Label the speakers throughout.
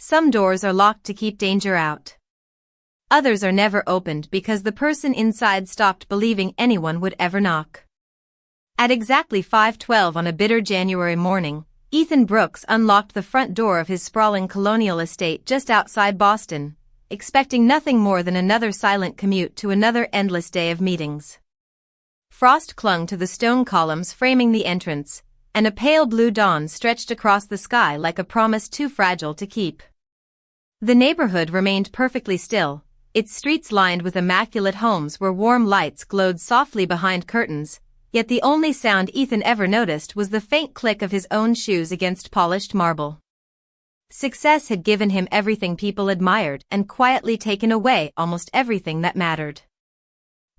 Speaker 1: Some doors are locked to keep danger out. Others are never opened because the person inside stopped believing anyone would ever knock. At exactly 5:12 on a bitter January morning, Ethan Brooks unlocked the front door of his sprawling colonial estate just outside Boston, expecting nothing more than another silent commute to another endless day of meetings. Frost clung to the stone columns framing the entrance, and a pale blue dawn stretched across the sky like a promise too fragile to keep. The neighborhood remained perfectly still, its streets lined with immaculate homes where warm lights glowed softly behind curtains, yet the only sound Ethan ever noticed was the faint click of his own shoes against polished marble. Success had given him everything people admired and quietly taken away almost everything that mattered.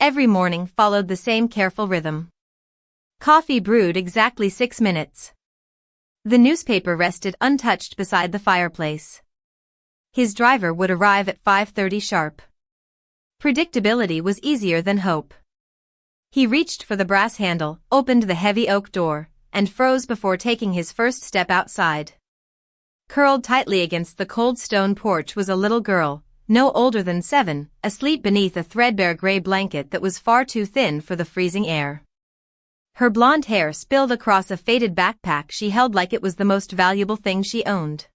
Speaker 1: Every morning followed the same careful rhythm. Coffee brewed exactly 6 minutes. The newspaper rested untouched beside the fireplace. His driver would arrive at 5:30 sharp. Predictability was easier than hope. He reached for the brass handle, opened the heavy oak door, and froze before taking his first step outside. Curled tightly against the cold stone porch was a little girl, no older than 7, asleep beneath a threadbare gray blanket that was far too thin for the freezing air. Her blonde hair spilled across a faded backpack she held like it was the most valuable thing she owned.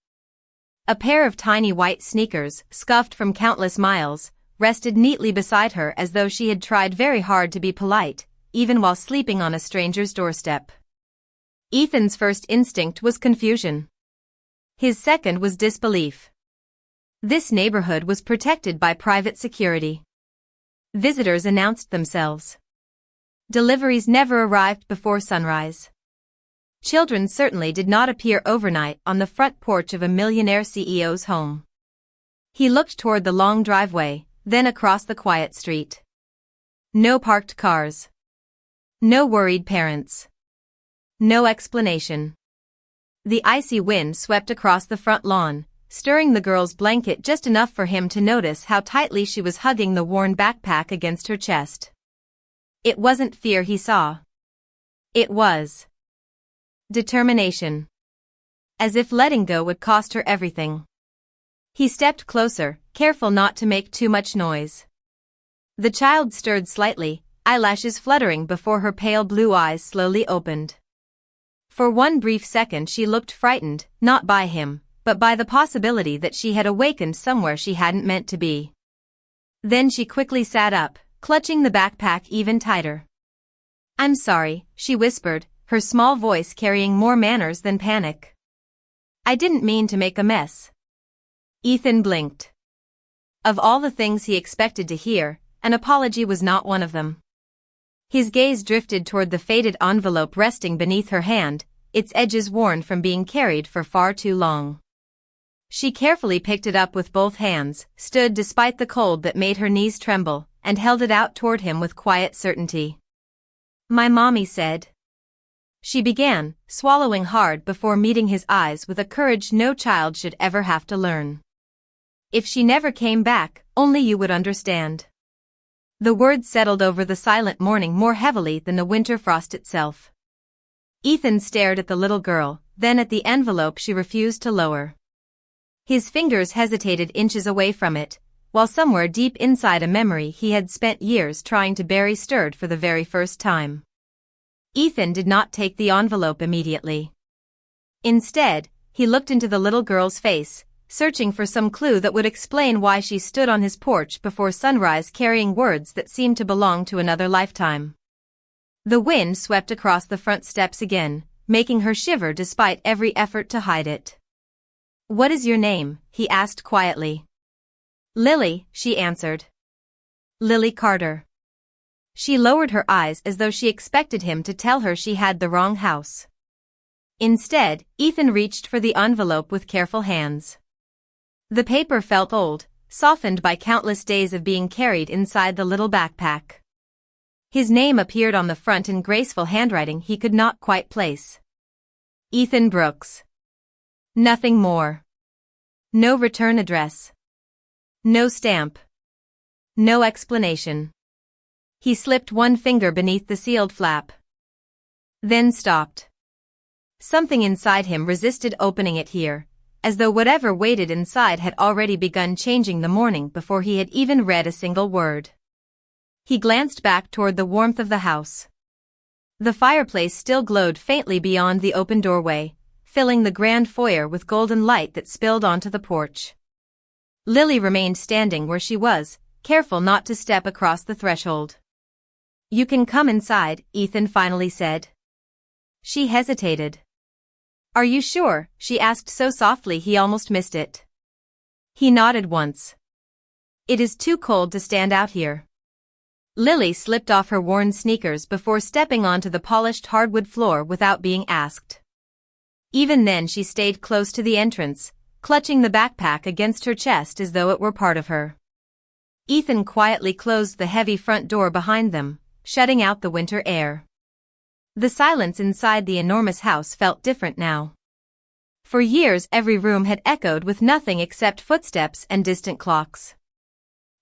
Speaker 1: A pair of tiny white sneakers, scuffed from countless miles, rested neatly beside her as though she had tried very hard to be polite, even while sleeping on a stranger's doorstep. Ethan's first instinct was confusion. His second was disbelief. This neighborhood was protected by private security. Visitors announced themselves. Deliveries never arrived before sunrise. Children certainly did not appear overnight on the front porch of a millionaire CEO's home. He looked toward the long driveway, then across the quiet street. No parked cars. No worried parents. No explanation. The icy wind swept across the front lawn, stirring the girl's blanket just enough for him to notice how tightly she was hugging the worn backpack against her chest. It wasn't fear he saw. It was determination. As if letting go would cost her everything. He stepped closer, careful not to make too much noise. The child stirred slightly, eyelashes fluttering before her pale blue eyes slowly opened. For one brief second she looked frightened, not by him, but by the possibility that she had awakened somewhere she hadn't meant to be. Then she quickly sat up, clutching the backpack even tighter. "I'm sorry," she whispered, her small voice carrying more manners than panic. "I didn't mean to make a mess." Ethan blinked. Of all the things he expected to hear, an apology was not one of them. His gaze drifted toward the faded envelope resting beneath her hand, its edges worn from being carried for far too long. She carefully picked it up with both hands, stood despite the cold that made her knees tremble, and held it out toward him with quiet certainty. "My mommy said." She began, swallowing hard before meeting his eyes with a courage no child should ever have to learn. "If she never came back, only you would understand." The words settled over the silent morning more heavily than the winter frost itself. Ethan stared at the little girl, then at the envelope she refused to lower. His fingers hesitated inches away from it, while somewhere deep inside a memory he had spent years trying to bury stirred for the very first time. Ethan did not take the envelope immediately. Instead, he looked into the little girl's face, searching for some clue that would explain why she stood on his porch before sunrise carrying words that seemed to belong to another lifetime. The wind swept across the front steps again, making her shiver despite every effort to hide it. "What is your name?" he asked quietly. "Lily," she answered. "Lily Carter." She lowered her eyes as though she expected him to tell her she had the wrong house. Instead, Ethan reached for the envelope with careful hands. The paper felt old, softened by countless days of being carried inside the little backpack. His name appeared on the front in graceful handwriting he could not quite place. Ethan Brooks. Nothing more. No return address. No stamp. No explanation. He slipped one finger beneath the sealed flap. Then stopped. Something inside him resisted opening it here, as though whatever waited inside had already begun changing the morning before he had even read a single word. He glanced back toward the warmth of the house. The fireplace still glowed faintly beyond the open doorway, filling the grand foyer with golden light that spilled onto the porch. Lily remained standing where she was, careful not to step across the threshold. "You can come inside," Ethan finally said. She hesitated. "Are you sure?" she asked so softly he almost missed it. He nodded once. "It is too cold to stand out here." Lily slipped off her worn sneakers before stepping onto the polished hardwood floor without being asked. Even then she stayed close to the entrance, clutching the backpack against her chest as though it were part of her. Ethan quietly closed the heavy front door behind them, shutting out the winter air. The silence inside the enormous house felt different now. For years every room had echoed with nothing except footsteps and distant clocks.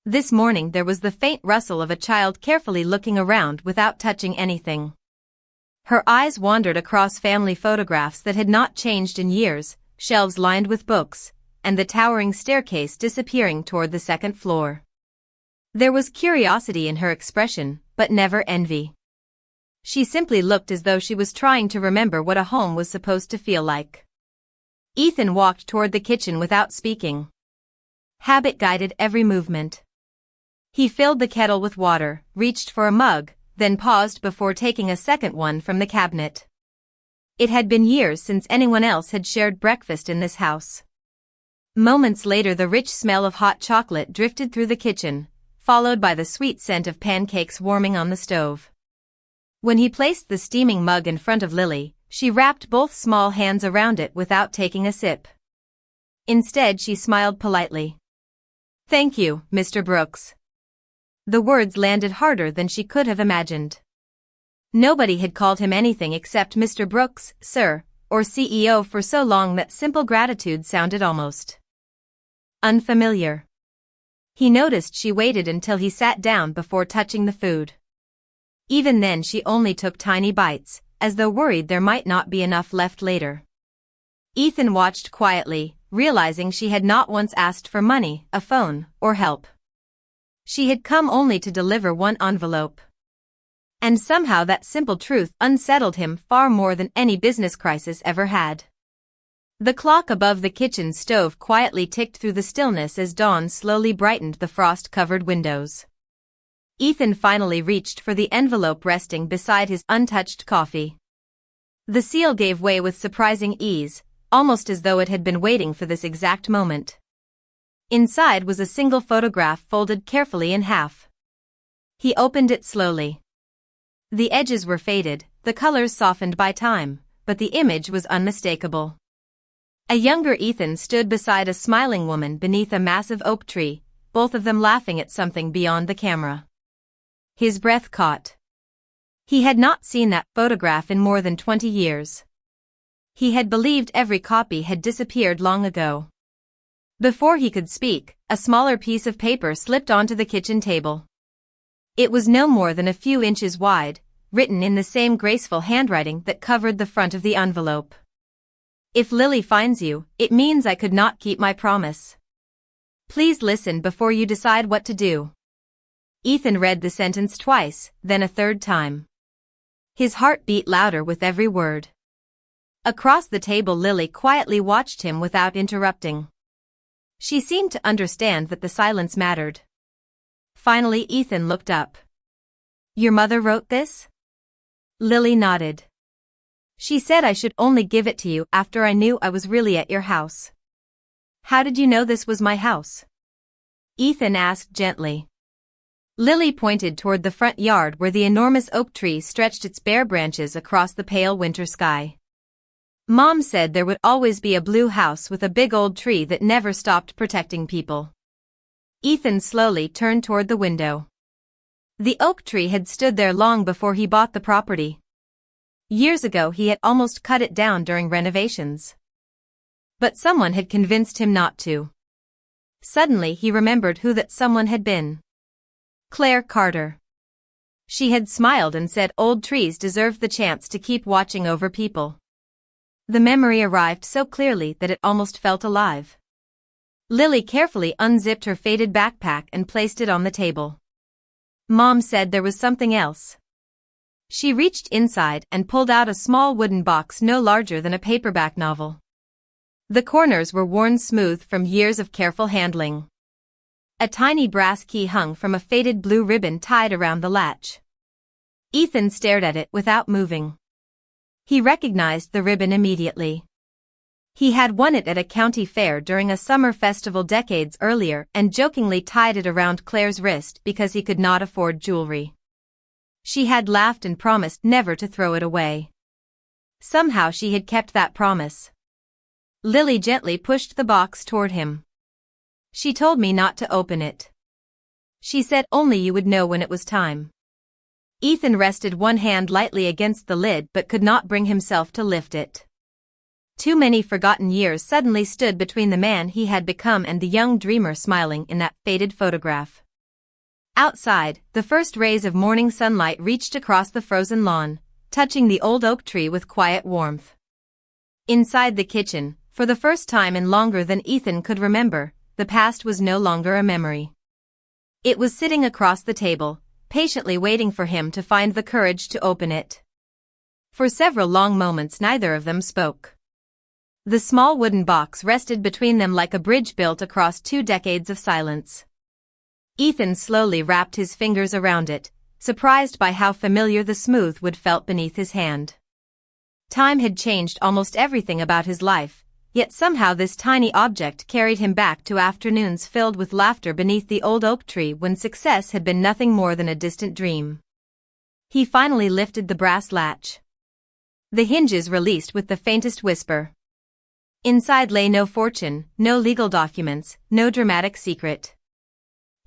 Speaker 1: This morning there was the faint rustle of a child carefully looking around without touching anything. Her eyes wandered across family photographs that had not changed in years, shelves lined with books, and the towering staircase disappearing toward the second floor. There was curiosity in her expression, but never envy. She simply looked as though she was trying to remember what a home was supposed to feel like. Ethan walked toward the kitchen without speaking. Habit guided every movement. He filled the kettle with water, reached for a mug, then paused before taking a second one from the cabinet. It had been years since anyone else had shared breakfast in this house. Moments later the rich smell of hot chocolate drifted through the kitchen, followed by the sweet scent of pancakes warming on the stove. When he placed the steaming mug in front of Lily, she wrapped both small hands around it without taking a sip. Instead she smiled politely. "Thank you, Mr. Brooks." The words landed harder than she could have imagined. Nobody had called him anything except Mr. Brooks, sir, or CEO for so long that simple gratitude sounded almost unfamiliar. He noticed she waited until he sat down before touching the food. Even then she only took tiny bites, as though worried there might not be enough left later. Ethan watched quietly, realizing she had not once asked for money, a phone, or help. She had come only to deliver one envelope. And somehow that simple truth unsettled him far more than any business crisis ever had. The clock above the kitchen stove quietly ticked through the stillness as dawn slowly brightened the frost-covered windows. Ethan finally reached for the envelope resting beside his untouched coffee. The seal gave way with surprising ease, almost as though it had been waiting for this exact moment. Inside was a single photograph folded carefully in half. He opened it slowly. The edges were faded, the colors softened by time, but the image was unmistakable. A younger Ethan stood beside a smiling woman beneath a massive oak tree, both of them laughing at something beyond the camera. His breath caught. He had not seen that photograph in more than 20 years. He had believed every copy had disappeared long ago. Before he could speak, a smaller piece of paper slipped onto the kitchen table. It was no more than a few inches wide, written in the same graceful handwriting that covered the front of the envelope. "If Lily finds you, it means I could not keep my promise. Please listen before you decide what to do." Ethan read the sentence twice, then a third time. His heart beat louder with every word. Across the table Lily quietly watched him without interrupting. She seemed to understand that the silence mattered. Finally Ethan looked up. "Your mother wrote this?" Lily nodded. "She said I should only give it to you after I knew I was really at your house." "How did you know this was my house?" Ethan asked gently. Lily pointed toward the front yard where the enormous oak tree stretched its bare branches across the pale winter sky. "Mom said there would always be a blue house with a big old tree that never stopped protecting people." Ethan slowly turned toward the window. The oak tree had stood there long before he bought the property. Years ago he had almost cut it down during renovations. But someone had convinced him not to. Suddenly he remembered who that someone had been. Claire Carter. She had smiled and said old trees deserved the chance to keep watching over people. The memory arrived so clearly that it almost felt alive. Lily carefully unzipped her faded backpack and placed it on the table. Mom said there was something else. She reached inside and pulled out a small wooden box no larger than a paperback novel. The corners were worn smooth from years of careful handling. A tiny brass key hung from a faded blue ribbon tied around the latch. Ethan stared at it without moving. He recognized the ribbon immediately. He had won it at a county fair during a summer festival decades earlier and jokingly tied it around Claire's wrist because he could not afford jewelry. She had laughed and promised never to throw it away. Somehow she had kept that promise. Lily gently pushed the box toward him. She told me not to open it. She said only you would know when it was time. Ethan rested one hand lightly against the lid but could not bring himself to lift it. Too many forgotten years suddenly stood between the man he had become and the young dreamer smiling in that faded photograph. Outside, the first rays of morning sunlight reached across the frozen lawn, touching the old oak tree with quiet warmth. Inside the kitchen, for the first time in longer than Ethan could remember, the past was no longer a memory. It was sitting across the table, patiently waiting for him to find the courage to open it. For several long moments neither of them spoke. The small wooden box rested between them like a bridge built across 2 decades of silence. Ethan slowly wrapped his fingers around it, surprised by how familiar the smooth wood felt beneath his hand. Time had changed almost everything about his life, yet somehow this tiny object carried him back to afternoons filled with laughter beneath the old oak tree when success had been nothing more than a distant dream. He finally lifted the brass latch. The hinges released with the faintest whisper. Inside lay no fortune, no legal documents, no dramatic secret.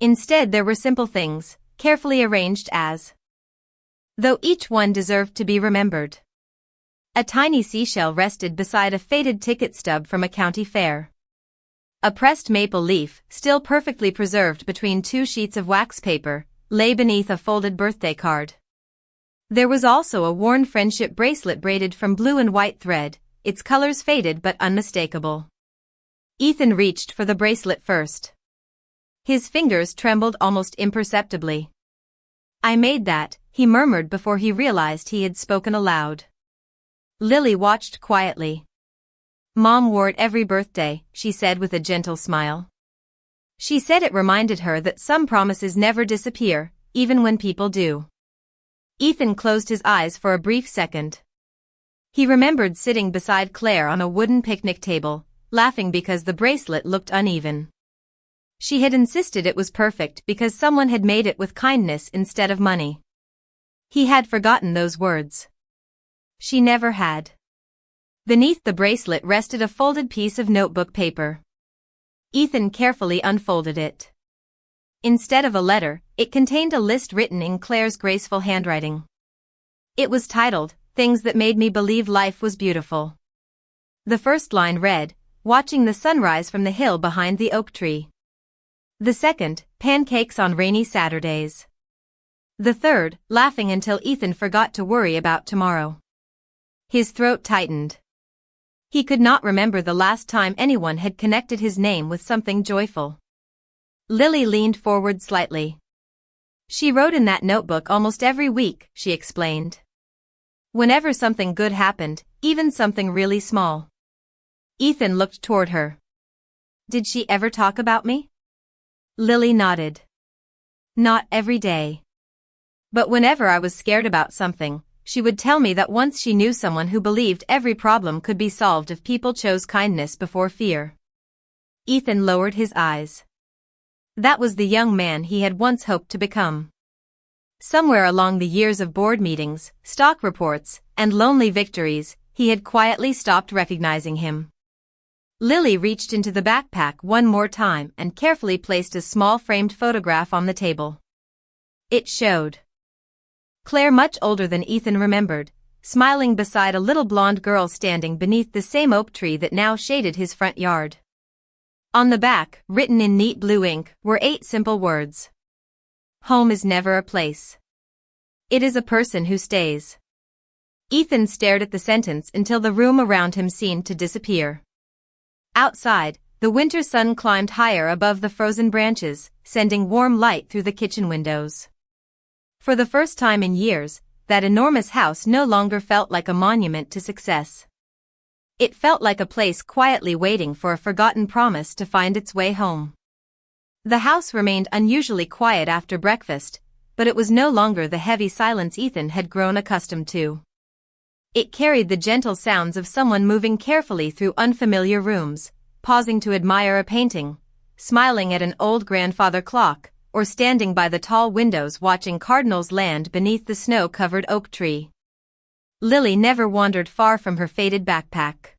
Speaker 1: Instead there were simple things, carefully arranged as though each one deserved to be remembered. A tiny seashell rested beside a faded ticket stub from a county fair. A pressed maple leaf, still perfectly preserved between 2 sheets of wax paper, lay beneath a folded birthday card. There was also a worn friendship bracelet braided from blue and white thread, its colors faded but unmistakable. Ethan reached for the bracelet first. His fingers trembled almost imperceptibly. "I made that," he murmured before he realized he had spoken aloud. Lily watched quietly. "Mom wore it every birthday," she said with a gentle smile. She said it reminded her that some promises never disappear, even when people do. Ethan closed his eyes for a brief second. He remembered sitting beside Claire on a wooden picnic table, laughing because the bracelet looked uneven. She had insisted it was perfect because someone had made it with kindness instead of money. He had forgotten those words. She never had. Beneath the bracelet rested a folded piece of notebook paper. Ethan carefully unfolded it. Instead of a letter, it contained a list written in Claire's graceful handwriting. It was titled, "Things That Made Me Believe Life Was Beautiful." The first line read, "Watching the sunrise from the hill behind the oak tree." The second, "Pancakes on rainy Saturdays." The third, "Laughing until Ethan forgot to worry about tomorrow." His throat tightened. He could not remember the last time anyone had connected his name with something joyful. Lily leaned forward slightly. "She wrote in that notebook almost every week," she explained. "Whenever something good happened, even something really small." Ethan looked toward her. "Did she ever talk about me?" Lily nodded. "Not every day. But whenever I was scared about something, she would tell me that once she knew someone who believed every problem could be solved if people chose kindness before fear." Ethan lowered his eyes. That was the young man he had once hoped to become. Somewhere along the years of board meetings, stock reports, and lonely victories, he had quietly stopped recognizing him. Lily reached into the backpack one more time and carefully placed a small framed photograph on the table. It showed Claire, much older than Ethan remembered, smiling beside a little blonde girl standing beneath the same oak tree that now shaded his front yard. On the back, written in neat blue ink, were 8 simple words. "Home is never a place. It is a person who stays." Ethan stared at the sentence until the room around him seemed to disappear. Outside, the winter sun climbed higher above the frozen branches, sending warm light through the kitchen windows. For the first time in years, that enormous house no longer felt like a monument to success. It felt like a place quietly waiting for a forgotten promise to find its way home. The house remained unusually quiet after breakfast, but it was no longer the heavy silence Ethan had grown accustomed to. It carried the gentle sounds of someone moving carefully through unfamiliar rooms, pausing to admire a painting, smiling at an old grandfather clock, or standing by the tall windows watching cardinals land beneath the snow-covered oak tree. Lily never wandered far from her faded backpack.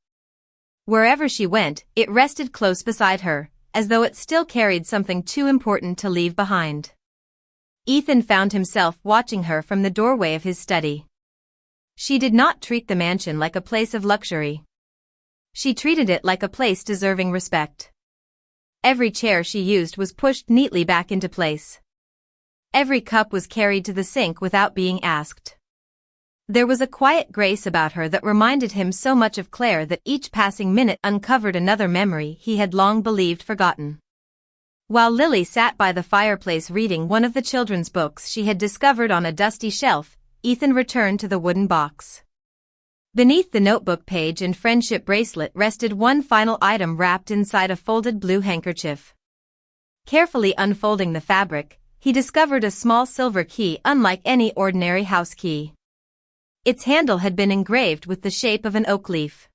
Speaker 1: Wherever she went, it rested close beside her, as though it still carried something too important to leave behind. Ethan found himself watching her from the doorway of his study. She did not treat the mansion like a place of luxury. She treated it like a place deserving respect. Every chair she used was pushed neatly back into place. Every cup was carried to the sink without being asked. There was a quiet grace about her that reminded him so much of Claire that each passing minute uncovered another memory he had long believed forgotten. While Lily sat by the fireplace reading one of the children's books she had discovered on a dusty shelf, Ethan returned to the wooden box. Beneath the notebook page and friendship bracelet rested one final item wrapped inside a folded blue handkerchief. Carefully unfolding the fabric, he discovered a small silver key unlike any ordinary house key. Its handle had been engraved with the shape of an oak leaf.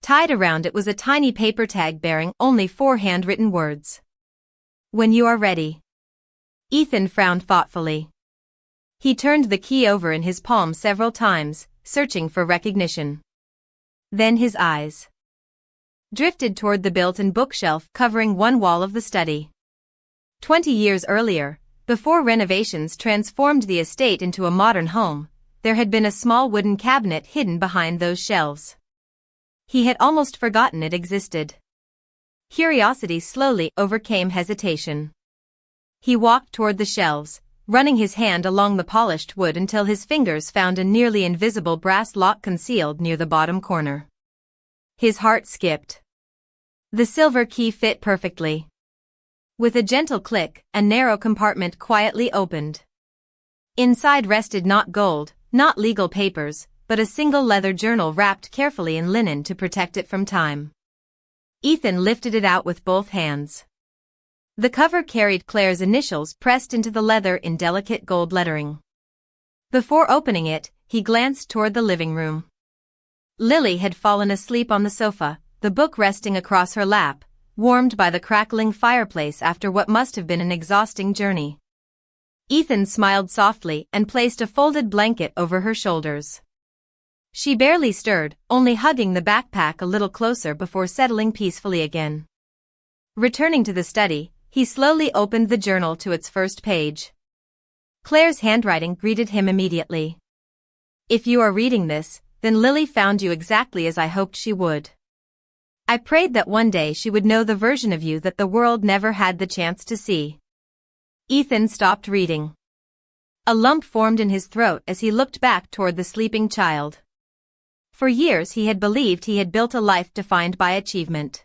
Speaker 1: Tied around it was a tiny paper tag bearing only 4 handwritten words. "When you are ready." Ethan frowned thoughtfully. He turned the key over in his palm several times, searching for recognition. Then his eyes drifted toward the built-in bookshelf covering one wall of the study. 20 years earlier, before renovations transformed the estate into a modern home, there had been a small wooden cabinet hidden behind those shelves. He had almost forgotten it existed. Curiosity slowly overcame hesitation. He walked toward the shelves, running his hand along the polished wood until his fingers found a nearly invisible brass lock concealed near the bottom corner. His heart skipped. The silver key fit perfectly. With a gentle click, a narrow compartment quietly opened. Inside rested not gold, not legal papers, but a single leather journal wrapped carefully in linen to protect it from time. Ethan lifted it out with both hands. The cover carried Claire's initials pressed into the leather in delicate gold lettering. Before opening it, he glanced toward the living room. Lily had fallen asleep on the sofa, the book resting across her lap, warmed by the crackling fireplace after what must have been an exhausting journey. Ethan smiled softly and placed a folded blanket over her shoulders. She barely stirred, only hugging the backpack a little closer before settling peacefully again. Returning to the study, he slowly opened the journal to its first page. Claire's handwriting greeted him immediately. "If you are reading this, then Lily found you exactly as I hoped she would. I prayed that one day she would know the version of you that the world never had the chance to see." Ethan stopped reading. A lump formed in his throat as he looked back toward the sleeping child. For years he had believed he had built a life defined by achievement.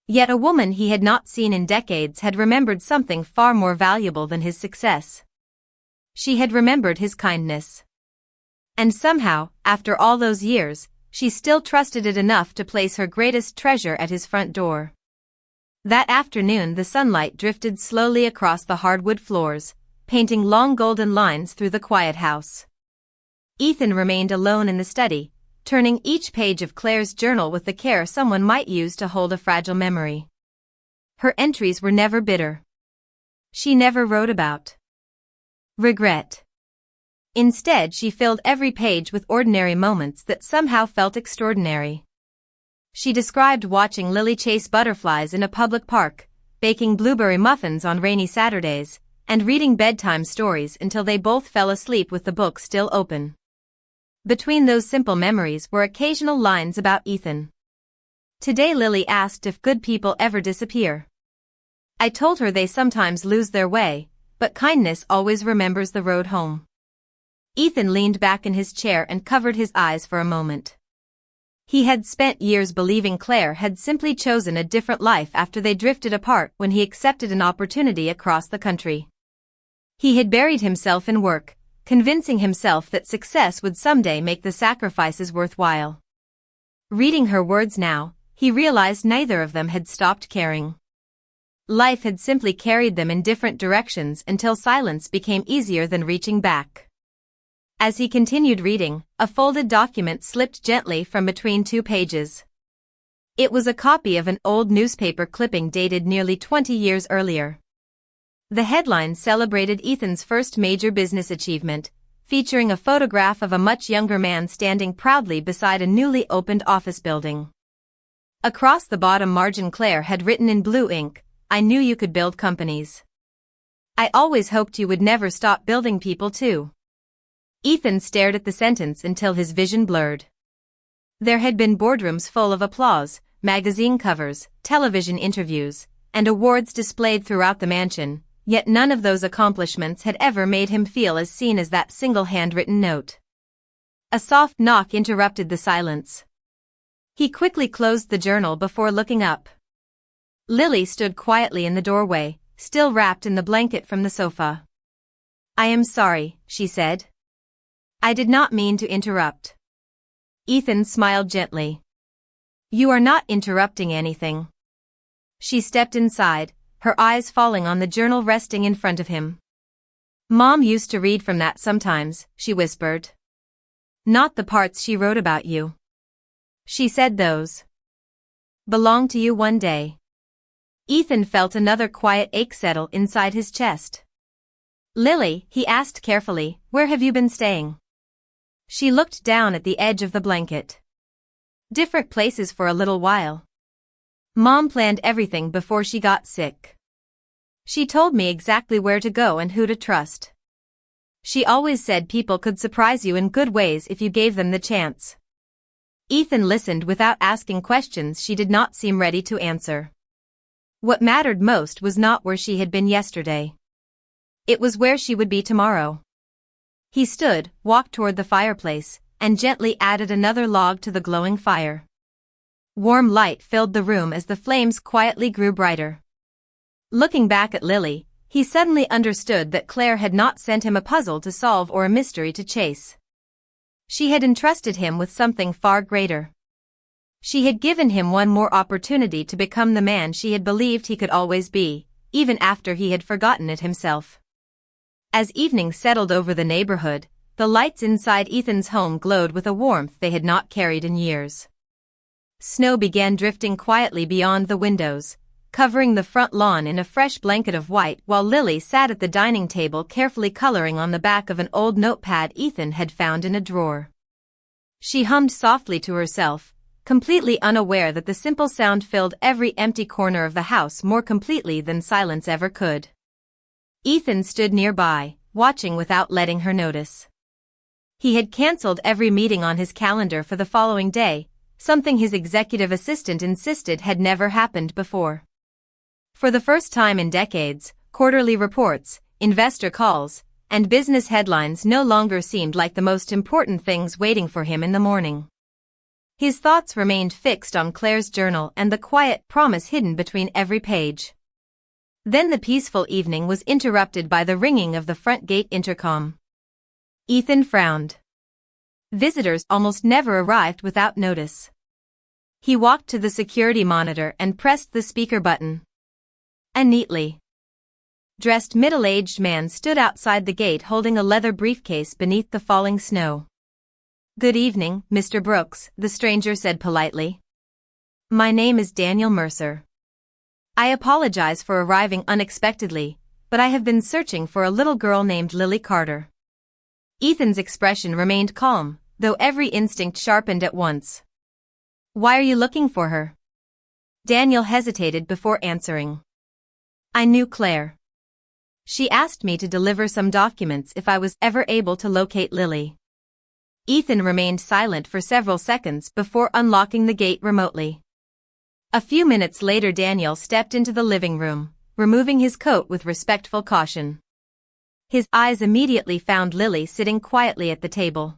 Speaker 1: Yet a woman he had not seen in decades had remembered something far more valuable than his success. She had remembered his kindness. And somehow, after all those years, she still trusted it enough to place her greatest treasure at his front door. That afternoon the sunlight drifted slowly across the hardwood floors, painting long golden lines through the quiet house. Ethan remained alone in the study, turning each page of Claire's journal with the care someone might use to hold a fragile memory. Her entries were never bitter. She never wrote about regret. Instead, she filled every page with ordinary moments that somehow felt extraordinary. She described watching Lily chase butterflies in a public park, baking blueberry muffins on rainy Saturdays, and reading bedtime stories until they both fell asleep with the book still open. Between those simple memories were occasional lines about Ethan. Today Lily asked if good people ever disappear. I told her they sometimes lose their way, but kindness always remembers the road home. Ethan leaned back in his chair and covered his eyes for a moment. He had spent years believing Claire had simply chosen a different life after they drifted apart when he accepted an opportunity across the country. He had buried himself in work, convincing himself that success would someday make the sacrifices worthwhile. Reading her words now, he realized neither of them had stopped caring. Life had simply carried them in different directions until silence became easier than reaching back. As he continued reading, a folded document slipped gently from between two pages. It was a copy of an old newspaper clipping dated nearly 20 years earlier. The headline celebrated Ethan's first major business achievement, featuring a photograph of a much younger man standing proudly beside a newly opened office building. Across the bottom margin, Claire had written in blue ink, "I knew you could build companies. I always hoped you would never stop building people too." Ethan stared at the sentence until his vision blurred. There had been boardrooms full of applause, magazine covers, television interviews, and awards displayed throughout the mansion, yet none of those accomplishments had ever made him feel as seen as that single handwritten note. A soft knock interrupted the silence. He quickly closed the journal before looking up. Lily stood quietly in the doorway, still wrapped in the blanket from the sofa. "I am sorry," she said. "I did not mean to interrupt." Ethan smiled gently. "You are not interrupting anything." She stepped inside, her eyes falling on the journal resting in front of him. "Mom used to read from that sometimes," she whispered. "Not the parts she wrote about you. She said those belonged to you one day." Ethan felt another quiet ache settle inside his chest. "Lily," he asked carefully, "where have you been staying?" She looked down at the edge of the blanket. "Different places for a little while. Mom planned everything before she got sick. She told me exactly where to go and who to trust. She always said people could surprise you in good ways if you gave them the chance." Ethan listened without asking questions she did not seem ready to answer. What mattered most was not where she had been yesterday. It was where she would be tomorrow. He stood, walked toward the fireplace, and gently added another log to the glowing fire. Warm light filled the room as the flames quietly grew brighter. Looking back at Lily, he suddenly understood that Claire had not sent him a puzzle to solve or a mystery to chase. She had entrusted him with something far greater. She had given him one more opportunity to become the man she had believed he could always be, even after he had forgotten it himself. As evening settled over the neighborhood, the lights inside Ethan's home glowed with a warmth they had not carried in years. Snow began drifting quietly beyond the windows, covering the front lawn in a fresh blanket of white while Lily sat at the dining table carefully coloring on the back of an old notepad Ethan had found in a drawer. She hummed softly to herself, completely unaware that the simple sound filled every empty corner of the house more completely than silence ever could. Ethan stood nearby, watching without letting her notice. He had canceled every meeting on his calendar for the following day, something his executive assistant insisted had never happened before. For the first time in decades, quarterly reports, investor calls, and business headlines no longer seemed like the most important things waiting for him in the morning. His thoughts remained fixed on Claire's journal and the quiet promise hidden between every page. Then the peaceful evening was interrupted by the ringing of the front gate intercom. Ethan frowned. Visitors almost never arrived without notice. He walked to the security monitor and pressed the speaker button. A neatly dressed middle-aged man stood outside the gate holding a leather briefcase beneath the falling snow. "Good evening, Mr. Brooks," the stranger said politely. "My name is Daniel Mercer. I apologize for arriving unexpectedly, but I have been searching for a little girl named Lily Carter." Ethan's expression remained calm, though every instinct sharpened at once. "Why are you looking for her?" Daniel hesitated before answering. "I knew Claire. She asked me to deliver some documents if I was ever able to locate Lily." Ethan remained silent for several seconds before unlocking the gate remotely. A few minutes later Daniel stepped into the living room, removing his coat with respectful caution. His eyes immediately found Lily sitting quietly at the table.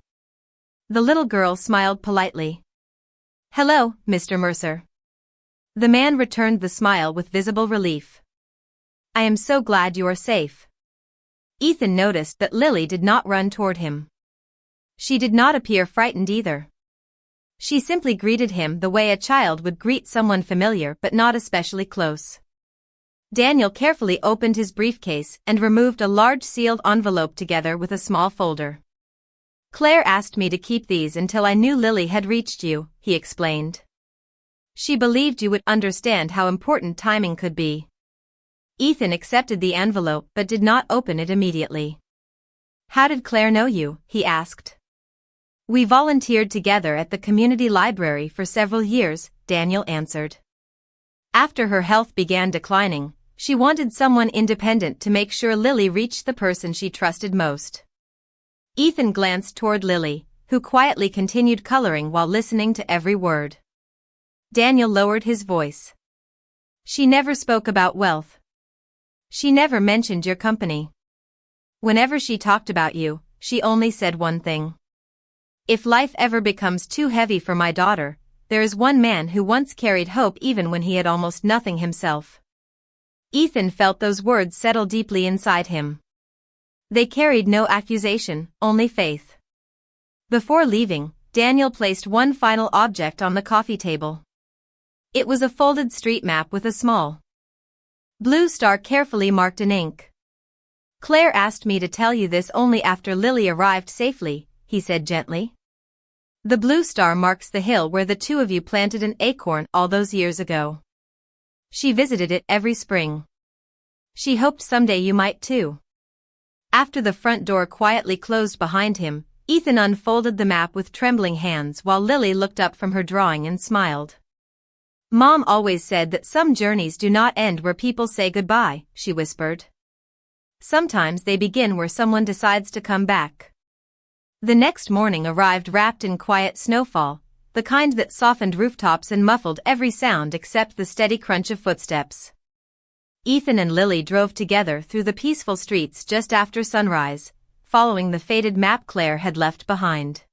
Speaker 1: The little girl smiled politely. "Hello, Mr. Mercer." The man returned the smile with visible relief. "I am so glad you are safe." Ethan noticed that Lily did not run toward him. She did not appear frightened either. She simply greeted him the way a child would greet someone familiar but not especially close. Daniel carefully opened his briefcase and removed a large sealed envelope together with a small folder. "Claire asked me to keep these until I knew Lily had reached you," he explained. "She believed you would understand how important timing could be." Ethan accepted the envelope but did not open it immediately. "How did Claire know you?" he asked. "We volunteered together at the community library for several years," Daniel answered. After her health began declining, she wanted someone independent to make sure Lily reached the person she trusted most. Ethan glanced toward Lily, who quietly continued coloring while listening to every word. Daniel lowered his voice. "She never spoke about wealth. She never mentioned your company. Whenever she talked about you, she only said one thing. If life ever becomes too heavy for my daughter, there is one man who once carried hope even when he had almost nothing himself." Ethan felt those words settle deeply inside him. They carried no accusation, only faith. Before leaving, Daniel placed one final object on the coffee table. It was a folded street map with a small blue star carefully marked in ink. "Claire asked me to tell you this only after Lily arrived safely," he said gently. "The blue star marks the hill where the two of you planted an acorn all those years ago. She visited it every spring. She hoped someday you might too." After the front door quietly closed behind him, Ethan unfolded the map with trembling hands while Lily looked up from her drawing and smiled. "Mom always said that some journeys do not end where people say goodbye," she whispered. "Sometimes they begin where someone decides to come back." The next morning arrived wrapped in quiet snowfall, the kind that softened rooftops and muffled every sound except the steady crunch of footsteps. Ethan and Lily drove together through the peaceful streets just after sunrise, following the faded map Claire had left behind.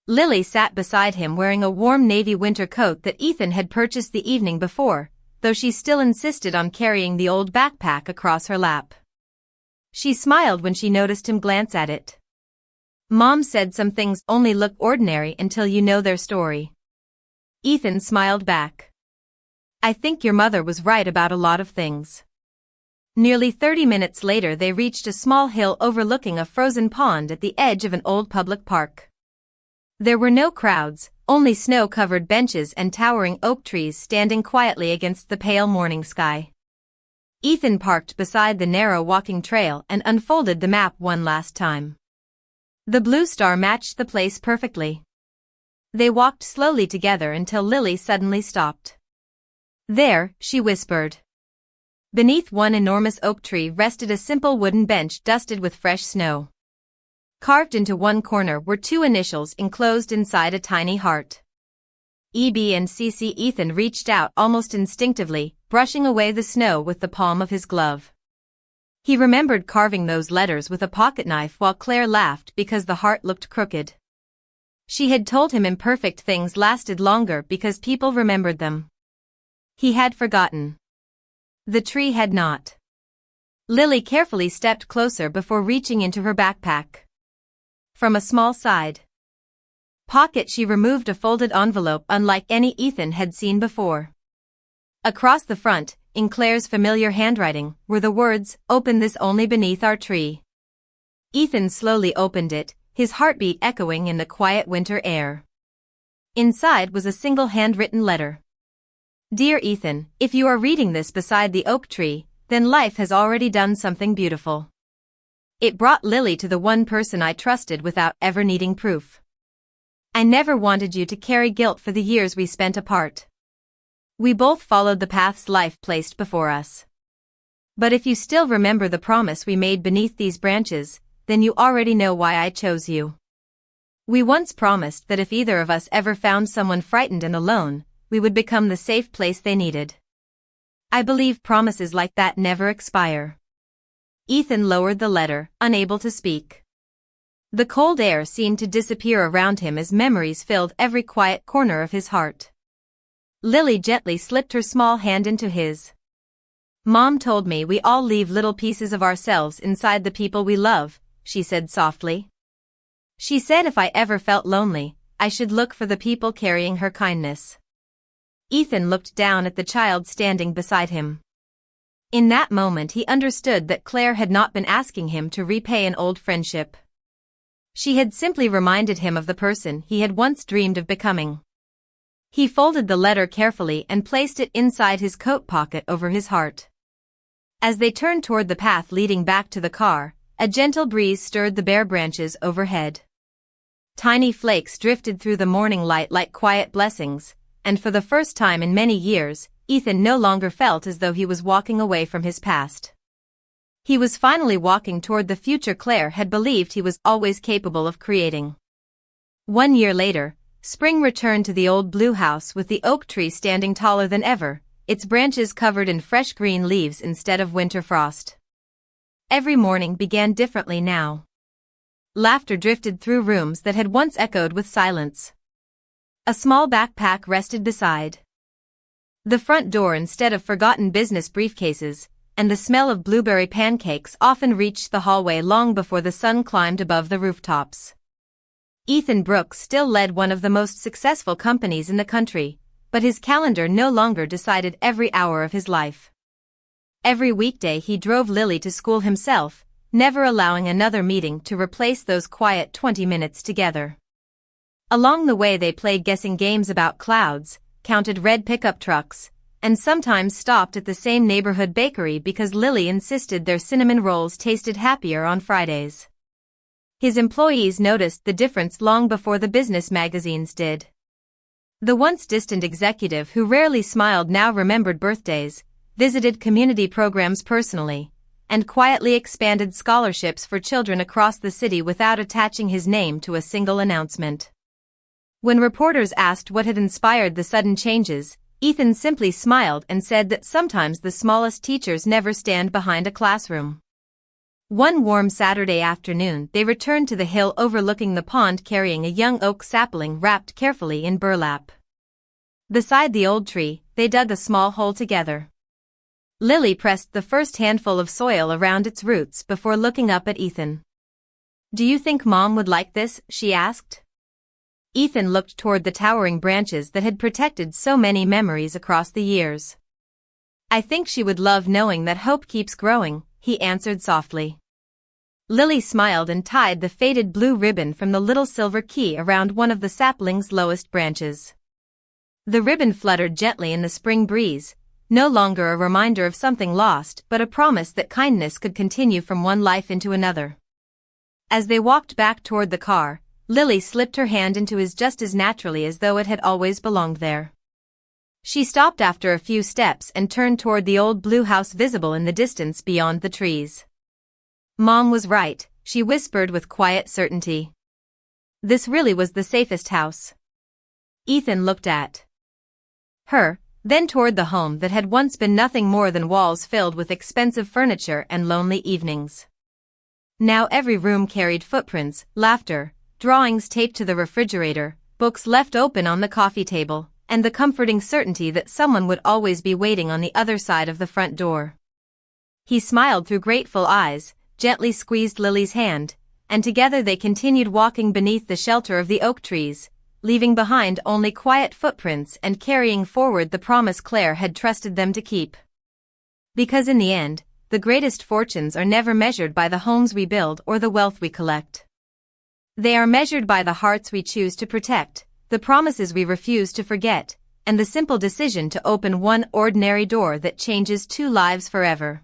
Speaker 1: Lily sat beside him wearing a warm navy winter coat that Ethan had purchased the evening before, though she still insisted on carrying the old backpack across her lap. She smiled when she noticed him glance at it. "Mom said some things only look ordinary until you know their story." Ethan smiled back. "I think your mother was right about a lot of things." Nearly 30 minutes later they reached a small hill overlooking a frozen pond at the edge of an old public park. There were no crowds, only snow-covered benches and towering oak trees standing quietly against the pale morning sky. Ethan parked beside the narrow walking trail and unfolded the map one last time. The blue star matched the place perfectly. They walked slowly together until Lily suddenly stopped. "There," she whispered. Beneath one enormous oak tree rested a simple wooden bench dusted with fresh snow. Carved into one corner were two initials enclosed inside a tiny heart. EB and CC. Ethan reached out almost instinctively, brushing away the snow with the palm of his glove. He remembered carving those letters with a pocketknife while Claire laughed because the heart looked crooked. She had told him imperfect things lasted longer because people remembered them. He had forgotten. The tree had not. Lily carefully stepped closer before reaching into her backpack. From a small side pocket she removed a folded envelope unlike any Ethan had seen before. Across the front, in Claire's familiar handwriting, were the words, "Open this only beneath our tree." Ethan slowly opened it, his heartbeat echoing in the quiet winter air. Inside was a single handwritten letter. "Dear Ethan, if you are reading this beside the oak tree, then life has already done something beautiful. It brought Lily to the one person I trusted without ever needing proof. I never wanted you to carry guilt for the years we spent apart. We both followed the paths life placed before us. But if you still remember the promise we made beneath these branches, then you already know why I chose you. We once promised that if either of us ever found someone frightened and alone, we would become the safe place they needed. I believe promises like that never expire. Ethan lowered the letter, unable to speak. The cold air seemed to disappear around him as memories filled every quiet corner of his heart. Lily gently slipped her small hand into his. "Mom told me we all leave little pieces of ourselves inside the people we love," she said softly. "She said if I ever felt lonely, I should look for the people carrying her kindness." Ethan looked down at the child standing beside him. In that moment he understood that Claire had not been asking him to repay an old friendship. She had simply reminded him of the person he had once dreamed of becoming. He folded the letter carefully and placed it inside his coat pocket over his heart. As they turned toward the path leading back to the car, a gentle breeze stirred the bare branches overhead. Tiny flakes drifted through the morning light like quiet blessings, and for the first time in many years, Ethan no longer felt as though he was walking away from his past. He was finally walking toward the future Claire had believed he was always capable of creating. 1 year later, spring returned to the old blue house with the oak tree standing taller than ever, its branches covered in fresh green leaves instead of winter frost. Every morning began differently now. Laughter drifted through rooms that had once echoed with silence. A small backpack rested beside the front door instead of forgotten business briefcases, and the smell of blueberry pancakes often reached the hallway long before the sun climbed above the rooftops. Ethan Brooks still led one of the most successful companies in the country, but his calendar no longer decided every hour of his life. Every weekday he drove Lily to school himself, never allowing another meeting to replace those quiet 20 minutes together. Along the way they played guessing games about clouds, counted red pickup trucks, and sometimes stopped at the same neighborhood bakery because Lily insisted their cinnamon rolls tasted happier on Fridays. His employees noticed the difference long before the business magazines did. The once distant executive who rarely smiled now remembered birthdays, visited community programs personally, and quietly expanded scholarships for children across the city without attaching his name to a single announcement. When reporters asked what had inspired the sudden changes, Ethan simply smiled and said that sometimes the smallest teachers never stand behind a classroom. One warm Saturday afternoon they returned to the hill overlooking the pond carrying a young oak sapling wrapped carefully in burlap. Beside the old tree, they dug a small hole together. Lily pressed the first handful of soil around its roots before looking up at Ethan. "Do you think Mom would like this?" she asked. Ethan looked toward the towering branches that had protected so many memories across the years. "I think she would love knowing that hope keeps growing," he answered softly. Lily smiled and tied the faded blue ribbon from the little silver key around one of the sapling's lowest branches. The ribbon fluttered gently in the spring breeze, no longer a reminder of something lost but a promise that kindness could continue from one life into another. As they walked back toward the car, Lily slipped her hand into his just as naturally as though it had always belonged there. She stopped after a few steps and turned toward the old blue house visible in the distance beyond the trees. "Mom was right," she whispered with quiet certainty. This really was the safest house. Ethan looked at her, then toward the home that had once been nothing more than walls filled with expensive furniture and lonely evenings. Now every room carried footprints, laughter, drawings taped to the refrigerator, books left open on the coffee table, and the comforting certainty that someone would always be waiting on the other side of the front door. He smiled through grateful eyes, gently squeezed Lily's hand, and together they continued walking beneath the shelter of the oak trees, leaving behind only quiet footprints and carrying forward the promise Claire had trusted them to keep. Because in the end, the greatest fortunes are never measured by the homes we build or the wealth we collect. They are measured by the hearts we choose to protect, the promises we refuse to forget, and the simple decision to open one ordinary door that changes 2 lives forever.